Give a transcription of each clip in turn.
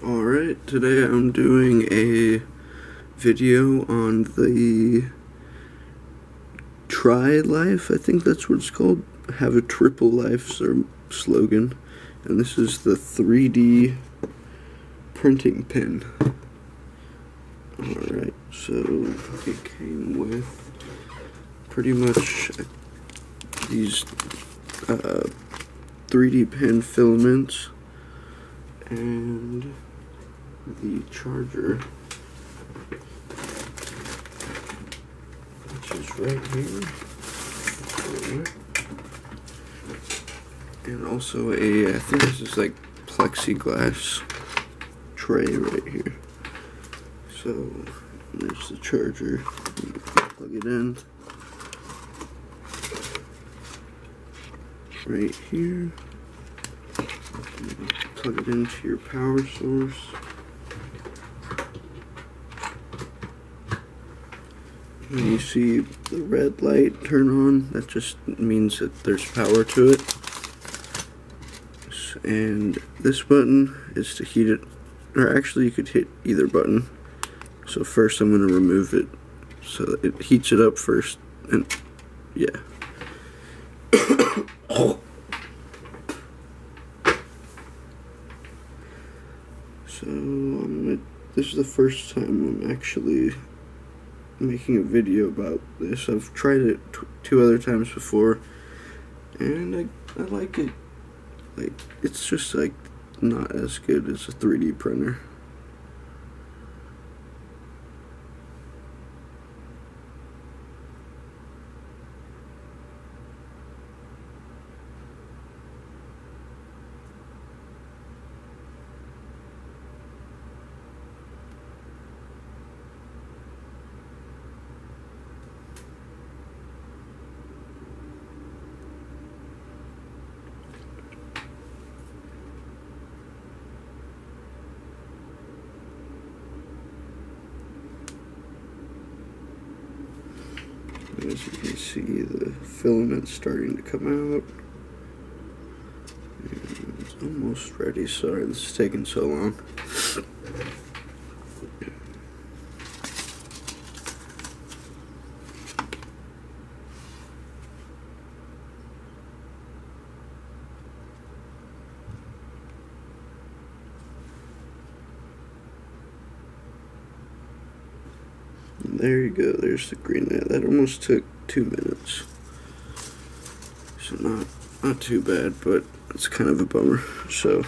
Alright, today I'm doing a video on the Try Life, I think that's what it's called. Have a triple life slogan. And this is the 3D printing pen. Alright, so it came with pretty much these 3D pen filaments and the charger, which is right here, and also I think this is like plexiglass tray right here. So there's the charger, plug it in right here, plug it into your power source. When you see the red light turn on, that just means that there's power to it. And this button is to heat it, or actually you could hit either button. So first I'm going to remove it so that it heats it up first, and yeah. So this is the first time I'm actually making a video about this. I've tried it two other times before, and I like it. Like, it's just like not as good as a 3D printer. As you can see, the filament's starting to come out. And it's almost ready. Sorry, this is taking so long. There you go, there's the green light. That almost took 2 minutes. So not too bad, but it's kind of a bummer. So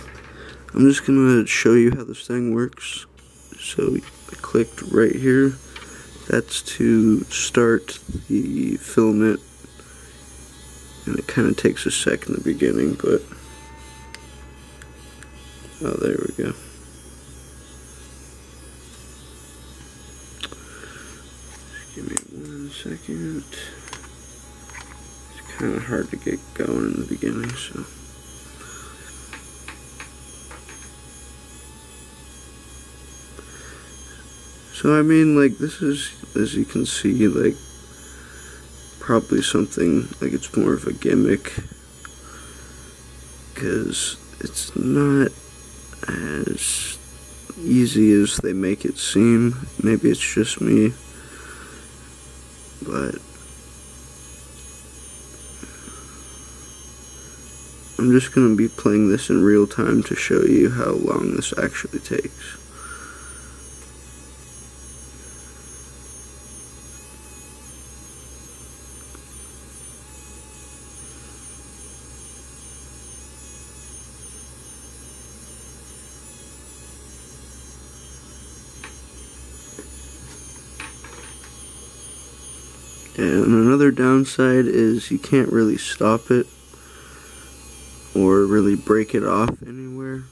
I'm just gonna show you how this thing works. So I clicked right here. That's to start the filament. And it kind of takes a sec in the beginning, but oh, there we go. Give me 1 second. It's kind of hard to get going in the beginning, so. So I mean, like, this is, as you can see, like, probably something, like, it's more of a gimmick, because it's not as easy as they make it seem. Maybe it's just me. But I'm just going to be playing this in real time to show you how long this actually takes. And another downside is you can't really stop it or really break it off anywhere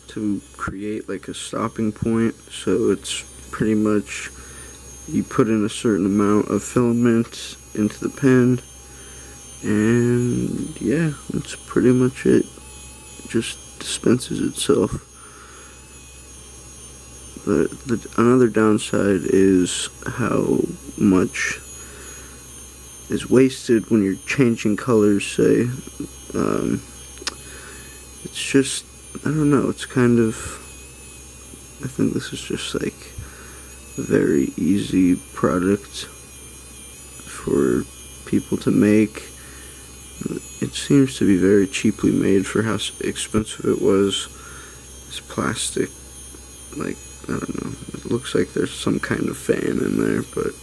to create like a stopping point. So it's pretty much, you put in a certain amount of filament into the pen, and yeah, that's pretty much it. It just dispenses itself. But another downside is how much is wasted when you're changing colors, say. It's just, I don't know, it's kind of I think this is just like a very easy product for people to make. It seems to be very cheaply made for how expensive it was. It's plastic, like, I don't know, it looks like there's some kind of fan in there, but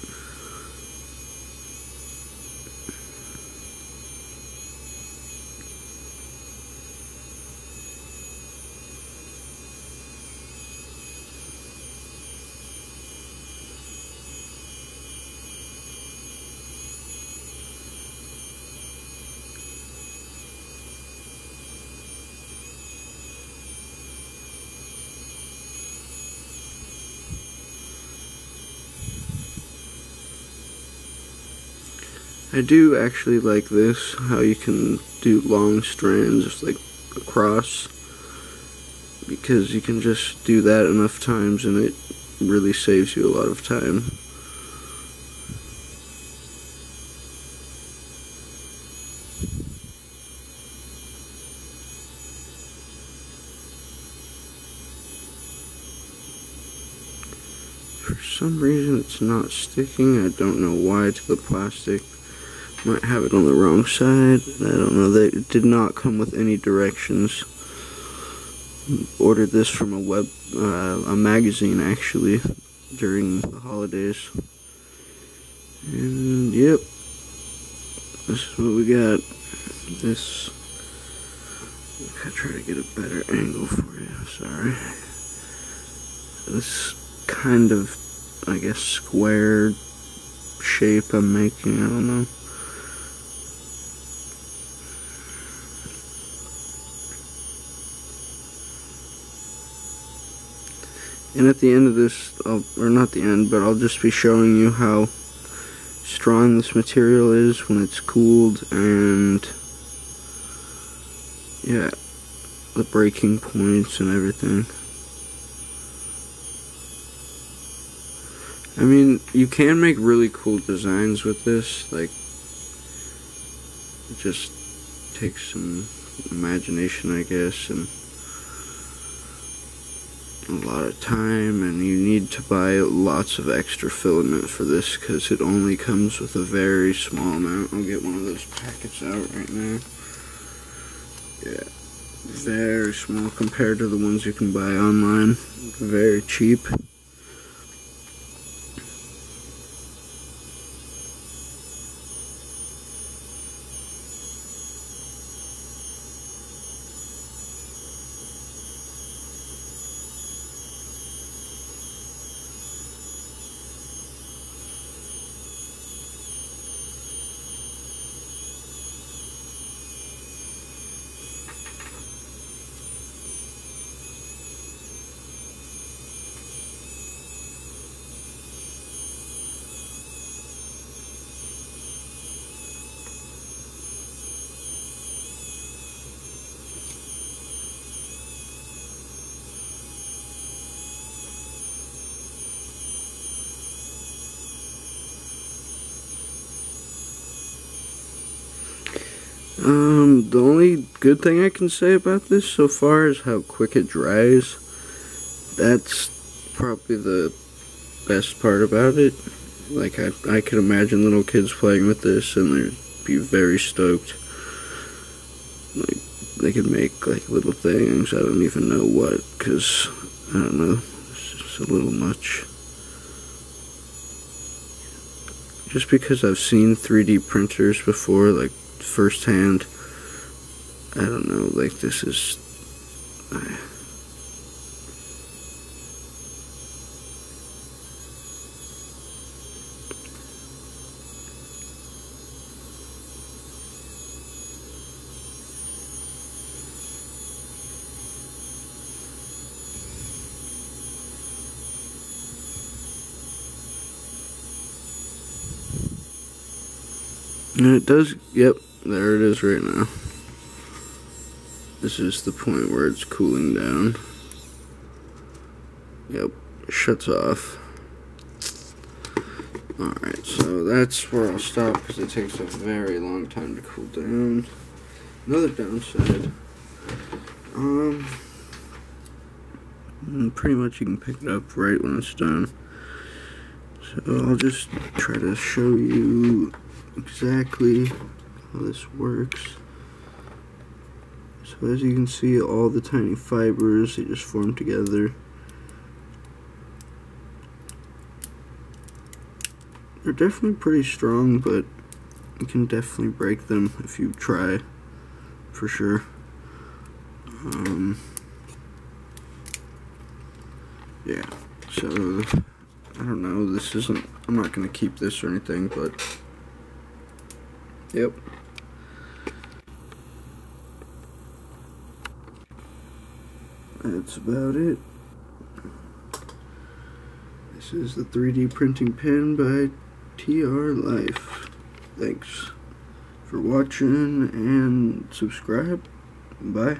I do actually like this, how you can do long strands like across, because you can just do that enough times and it really saves you a lot of time. For some reason it's not sticking. I don't know why to the plastic. Might have it on the wrong side. I don't know. They did not come with any directions. Ordered this from a magazine actually during the holidays. And yep, this is what we got. This. I'll try to get a better angle for you. Sorry. This kind of, I guess, square shape I'm making. I don't know. And at the end of this, or not the end, but I'll just be showing you how strong this material is when it's cooled, and yeah, the breaking points and everything. I mean, you can make really cool designs with this. Like, it just takes some imagination, I guess, and a lot of time, and you need to buy lots of extra filament for this because it only comes with a very small amount. I'll get one of those packets out right now. Yeah, very small compared to the ones you can buy online. Very cheap. The only good thing I can say about this so far is how quick it dries. That's probably the best part about it. Like, I could imagine little kids playing with this and they'd be very stoked. Like, they could make, like, little things. I don't even know what, because, I don't know, it's just a little much. Just because I've seen 3D printers before, like, firsthand, I don't know, like, this is, and it does, yep, there it is right now. This is the point where it's cooling down. Yep, shuts off. Alright, so that's where I'll stop because it takes a very long time to cool down. Another downside. And pretty much you can pick it up right when it's done. So I'll just try to show you exactly how this works. So as you can see, all the tiny fibers, they just form together. They're definitely pretty strong, but you can definitely break them if you try, for sure. Yeah, so I don't know, this isn't, I'm not going to keep this or anything, but yep. That's about it. This is the 3D printing pen by thier Life. Thanks for watching and subscribe. Bye.